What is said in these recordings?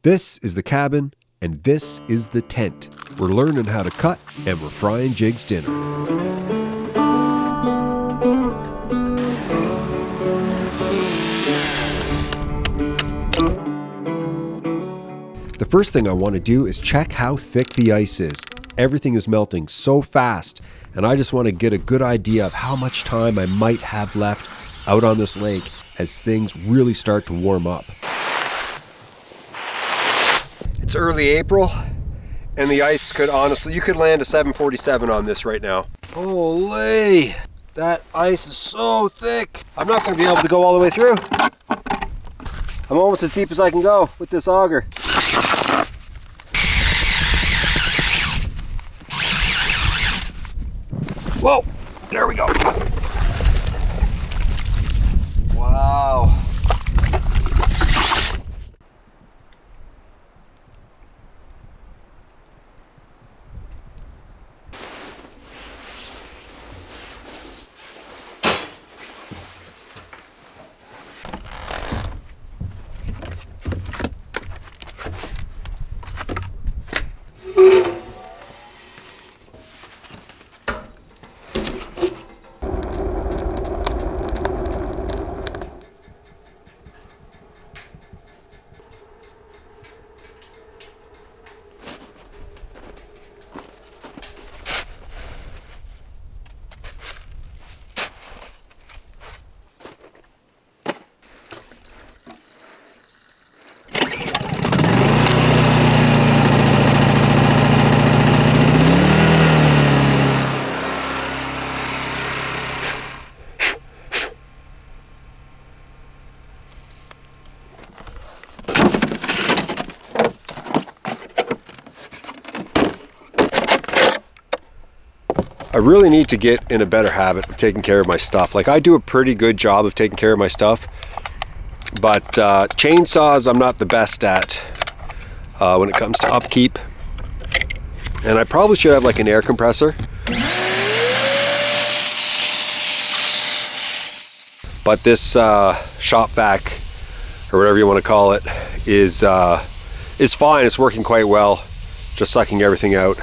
This is the cabin, and this is the tent. We're learning how to cut, and we're frying Jigs dinner. The first thing I want to do is check how thick the ice is. Everything is melting so fast, and I just want to get a good idea of how much time I might have left out on this lake as things really start to warm up. It's early April, and the ice could honestly, you could land a 747 on this right now. Holy, that ice is so thick. I'm not going to be able to go all the way through. I'm almost as deep as I can go with this auger. Whoa, there we go. Wow. I really need to get in a better habit of taking care of my stuff. Like, I do a pretty good job of taking care of my stuff, but chainsaws I'm not the best at when it comes to upkeep. And I probably should have like an air compressor. But this shop vac, or whatever you want to call it, is fine. It's working quite well, just sucking everything out.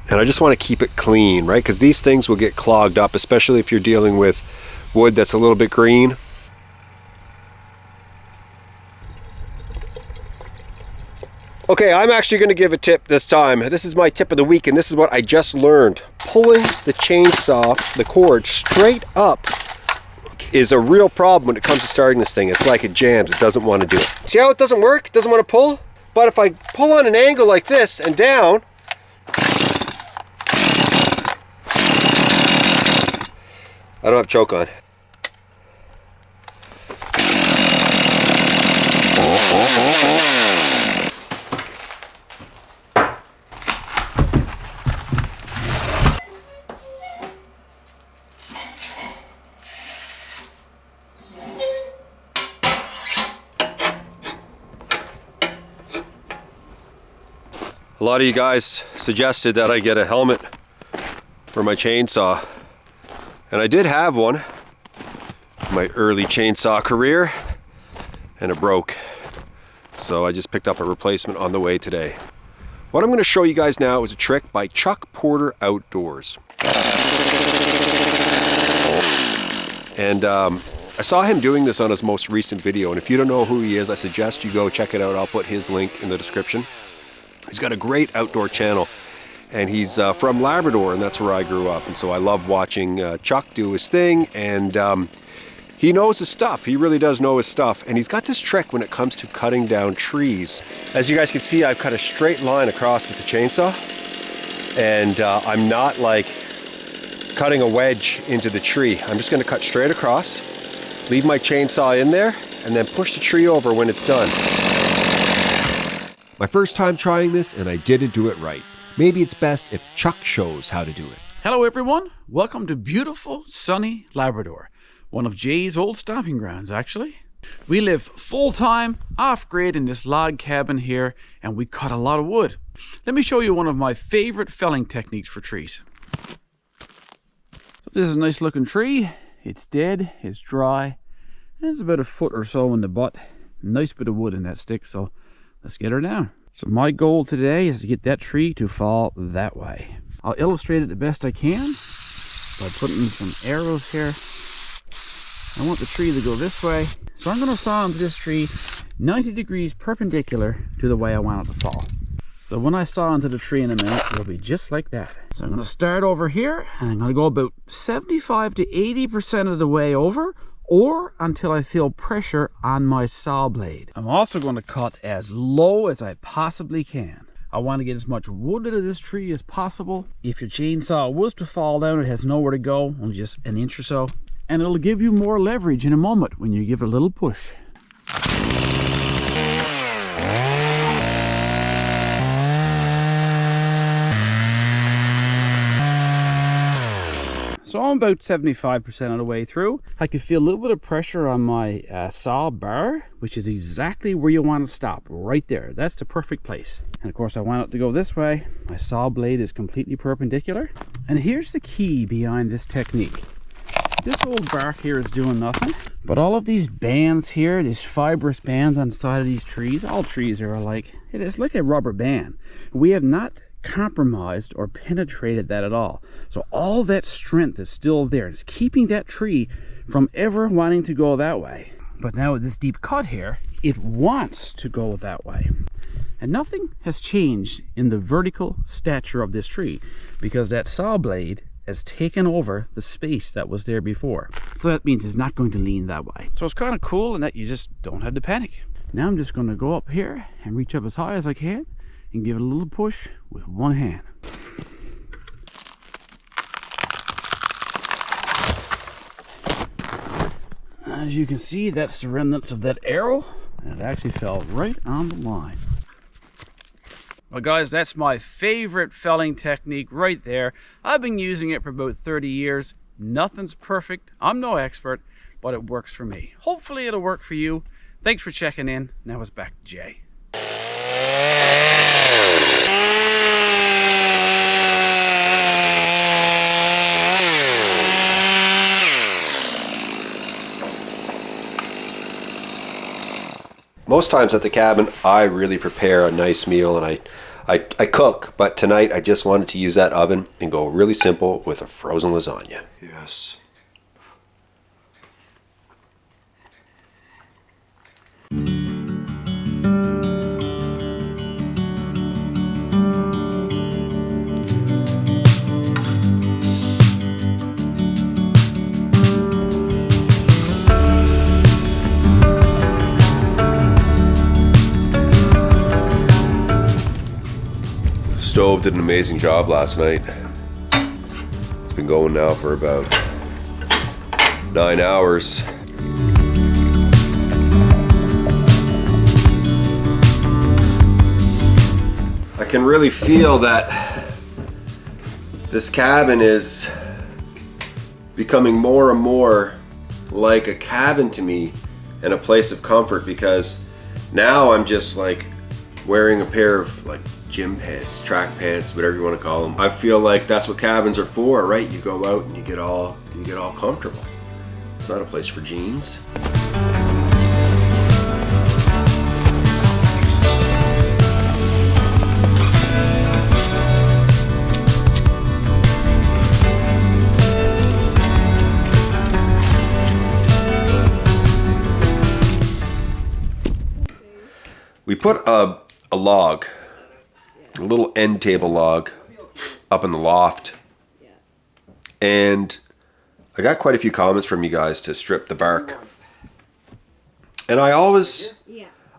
And I just want to keep it clean, right? Because these things will get clogged up, especially if you're dealing with wood that's a little bit green. Okay, I'm actually going to give a tip this time. This is my tip of the week, and this is what I just learned. Pulling the chainsaw, the cord, straight up is a real problem when it comes to starting this thing. It's like it jams. It doesn't want to do it. See how it doesn't work? It doesn't want to pull? But if I pull on an angle like this and down, I don't have choke on. A lot of you guys suggested that I get a helmet for my chainsaw. And I did have one in my early chainsaw career, and it broke. So I just picked up a replacement on the way today. What I'm going to show you guys now is a trick by Chuck Porter Outdoors. And I saw him doing this on his most recent video, and if you don't know who he is, I suggest you go check it out. I'll put his link in the description. He's got a great outdoor channel. And he's from Labrador, and that's where I grew up. And so I love watching Chuck do his thing, and he knows his stuff. He really does know his stuff. And he's got this trick when it comes to cutting down trees. As you guys can see, I've cut a straight line across with the chainsaw. And I'm not like cutting a wedge into the tree. I'm just going to cut straight across, leave my chainsaw in there, and then push the tree over when it's done. My first time trying this, and I didn't do it right. Maybe it's best if Chuck shows how to do it. Hello everyone, welcome to beautiful, sunny Labrador. One of Jay's old stomping grounds, actually. We live full-time, off-grid in this log cabin here, and we cut a lot of wood. Let me show you one of my favorite felling techniques for trees. So this is a nice looking tree. It's dead, it's dry, and it's about a foot or so in the butt. Nice bit of wood in that stick, so let's get her down. So my goal today is to get that tree to fall that way. I'll illustrate it the best I can by putting some arrows here. I want the tree to go this way. So I'm going to saw into this tree 90 degrees perpendicular to the way I want it to fall. So when I saw into the tree in a minute, it'll be just like that. So I'm going to start over here, and I'm going to go about 75 to 80% of the way over, or until I feel pressure on my saw blade. I'm also going to cut as low as I possibly can. I want to get as much wood out of this tree as possible. If your chainsaw was to fall down, it has nowhere to go, only just an inch or so. And it'll give you more leverage in a moment when you give it a little push. So I'm about 75% of the way through. I can feel a little bit of pressure on my saw bar, which is exactly where you want to stop, right there. That's the perfect place. And of course I want it to go this way. My saw blade is completely perpendicular. And here's the key behind this technique. This old bark here is doing nothing, but all of these bands here, these fibrous bands on the side of these trees, all trees are alike. It is like a rubber band. We have not compromised or penetrated that at all. So all that strength is still there. It's keeping that tree from ever wanting to go that way. But now with this deep cut here, it wants to go that way. And nothing has changed in the vertical stature of this tree because that saw blade has taken over the space that was there before. So that means it's not going to lean that way. So it's kind of cool in that you just don't have to panic. Now I'm just going to go up here and reach up as high as I can and give it a little push with one hand. As you can see, that's the remnants of that arrow, and it actually fell right on the line. Well guys, that's my favorite felling technique right there. I've been using it for about 30 years. Nothing's perfect. I'm no expert, but it works for me. Hopefully it'll work for you. Thanks for checking in. Now it's back to Jay. Most times at the cabin, I really prepare a nice meal and I cook, but tonight I just wanted to use that oven and go really simple with a frozen lasagna. Yes. Stove did an amazing job last night. It's been going now for about 9 hours. I can really feel that this cabin is becoming more and more like a cabin to me and a place of comfort, because now I'm just like wearing a pair of like gym pants, track pants, whatever you want to call them. I feel like that's what cabins are for, right? You go out and you get all comfortable. It's not a place for jeans. We put a log, a little end table log, up in the loft, and I got quite a few comments from you guys to strip the bark. And I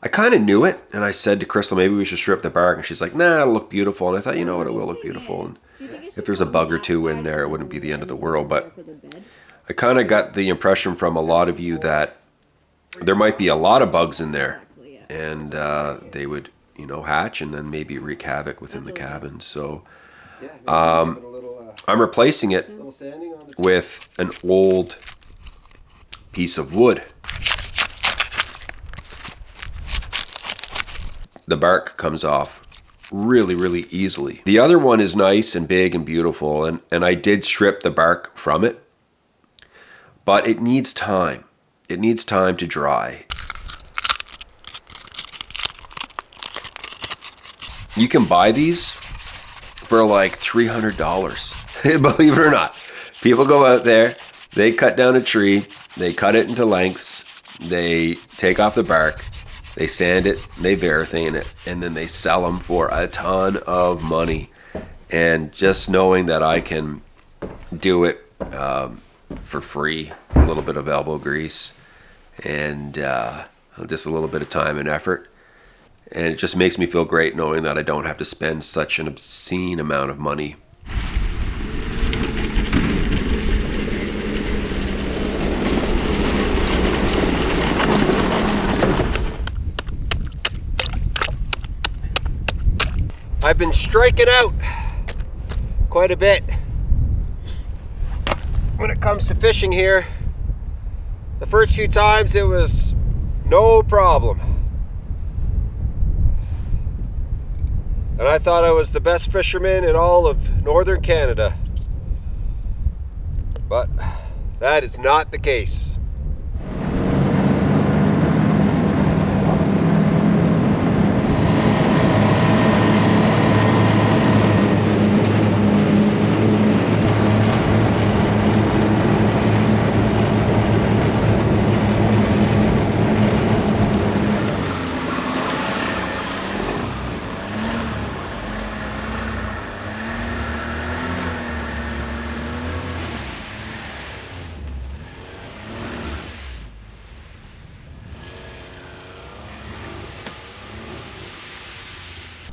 kind of knew it, and I said to Crystal, maybe we should strip the bark, and she's like, nah, it'll look beautiful. And I thought, you know what, it will look beautiful, and if there's a bug or two in there, it wouldn't be the end of the world. But I kind of got the impression from a lot of you that there might be a lot of bugs in there, and they would, hatch and then maybe wreak havoc within the cabin. So I'm replacing it with an old piece of wood. The bark comes off really, really easily. The other one is nice and big and beautiful, and I did strip the bark from it, but it needs time. It needs time to dry. You can buy these for like $300. Believe it or not. People go out there, they cut down a tree, they cut it into lengths, they take off the bark, they sand it, they varathane it, and then they sell them for a ton of money. And just knowing that I can do it for free, a little bit of elbow grease, and just a little bit of time and effort. And it just makes me feel great knowing that I don't have to spend such an obscene amount of money. I've been striking out quite a bit when it comes to fishing here. The first few times it was no problem. And I thought I was the best fisherman in all of northern Canada. But that is not the case.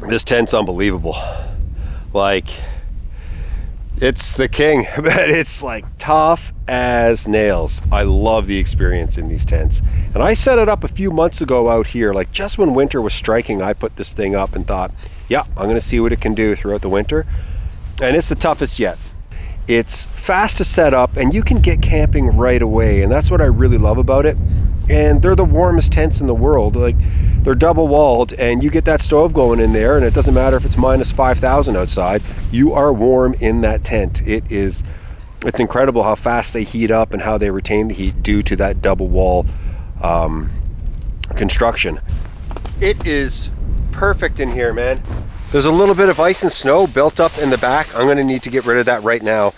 This tent's unbelievable. Like, it's the king, but it's like tough as nails. I love the experience in these tents. And I set it up a few months ago out here, like just when winter was striking. I put this thing up and thought, yeah, I'm gonna see what it can do throughout the winter. And it's the toughest yet. It's fast to set up and you can get camping right away, and that's what I really love about it. And they're the warmest tents in the world. Like, they're double walled, and you get that stove going in there, and it doesn't matter if it's minus 5,000 outside, you are warm in that tent. It's incredible how fast they heat up and how they retain the heat due to that double wall construction. It is perfect in here, man. There's a little bit of ice and snow built up in the back. I'm gonna need to get rid of that right now.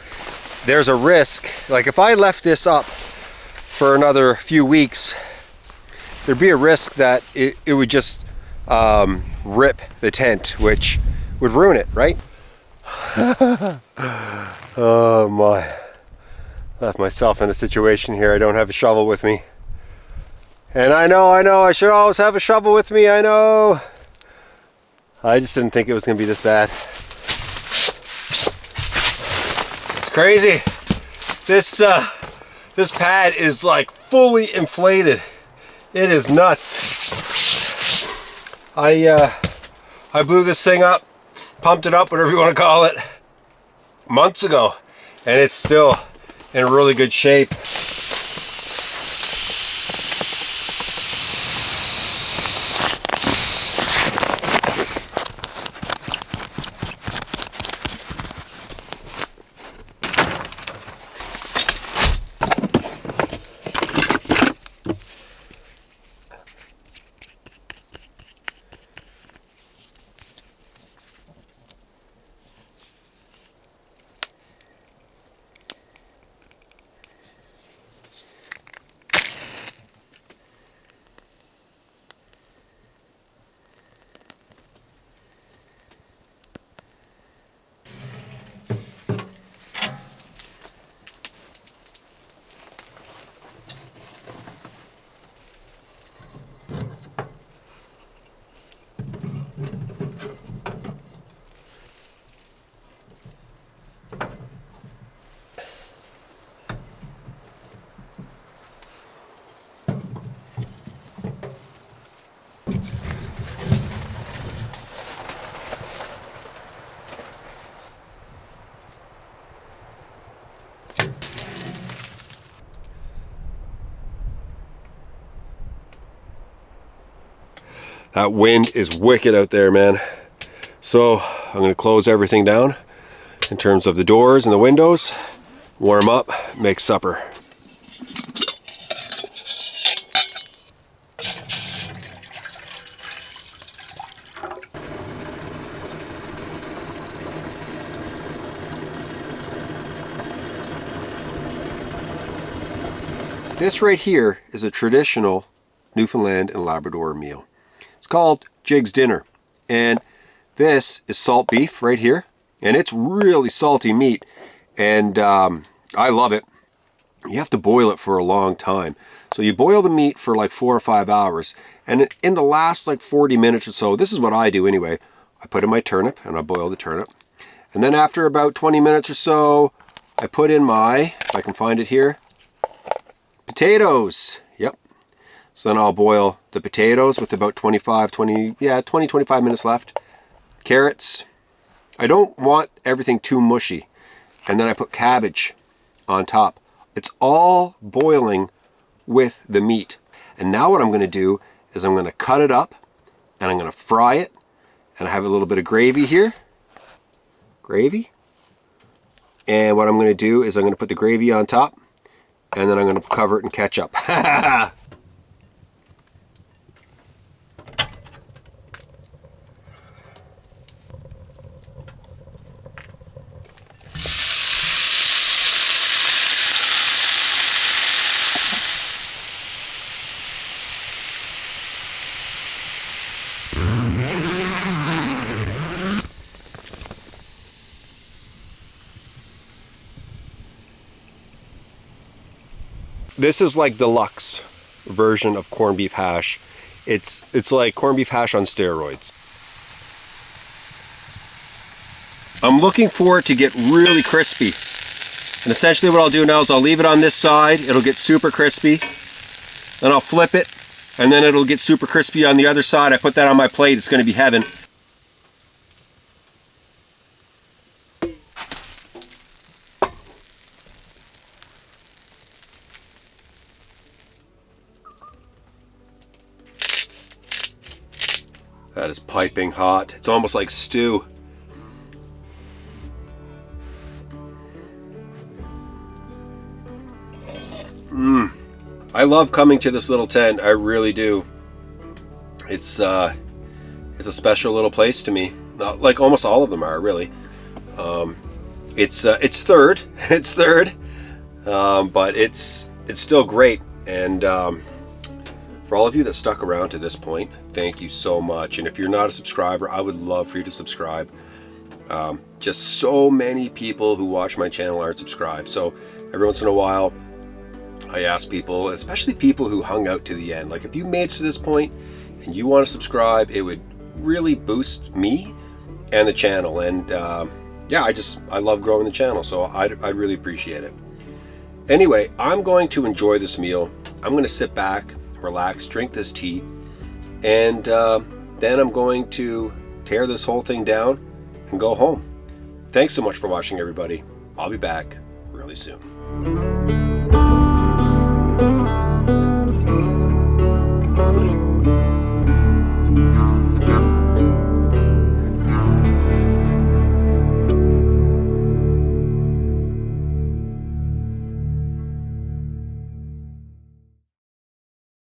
There's a risk, like if I left this up for another few weeks, there'd be a risk that it would just rip the tent, which would ruin it, right? Oh my. Left myself in a situation here. I don't have a shovel with me. And I know, I should always have a shovel with me, I know. I just didn't think it was gonna be this bad. It's crazy. This pad is like fully inflated. It is nuts. I blew this thing up, pumped it up, whatever you want to call it, months ago, and it's still in really good shape. That wind is wicked out there, man. So I'm gonna close everything down in terms of the doors and the windows, warm up, make supper. This right here is a traditional Newfoundland and Labrador meal. It's called Jigs dinner, and this is salt beef right here, and it's really salty meat, and I love it. You have to boil it for a long time. So you boil the meat for like 4 or 5 hours, and in the last like 40 minutes or so, this is what I do anyway, I put in my turnip and I boil the turnip. And then after about 20 minutes or so, I put in my, if I can find it here, potatoes. Yep. So then I'll boil the potatoes with about 25 minutes left. Carrots. I don't want everything too mushy. And then I put cabbage on top. It's all boiling with the meat. And now what I'm going to do is I'm going to cut it up and I'm going to fry it. And I have a little bit of gravy here. Gravy. And what I'm going to do is I'm going to put the gravy on top, and then I'm going to cover it in ketchup. This is like deluxe version of corned beef hash. It's like corned beef hash on steroids. I'm looking for it to get really crispy. And essentially what I'll do now is I'll leave it on this side. It'll get super crispy. Then I'll flip it, and then it'll get super crispy on the other side. I put that on my plate. It's going to be heaven. That is piping hot. It's almost like stew. I love coming to this little tent. I really do. It's a special little place to me. Not like almost all of them are, really. It's third. It's third. But it's still great. And for all of you that stuck around to this point, thank you so much. And if you're not a subscriber, I would love for you to subscribe. Just so many people who watch my channel aren't subscribed. So every once in a while, I ask people, especially people who hung out to the end, like if you made it to this point and you want to subscribe, it would really boost me and the channel. And yeah, I love growing the channel, so I really appreciate it. Anyway, I'm going to enjoy this meal. I'm going to sit back, relax, drink this tea, and then I'm going to tear this whole thing down and go home. Thanks so much for watching, everybody. I'll be back really soon.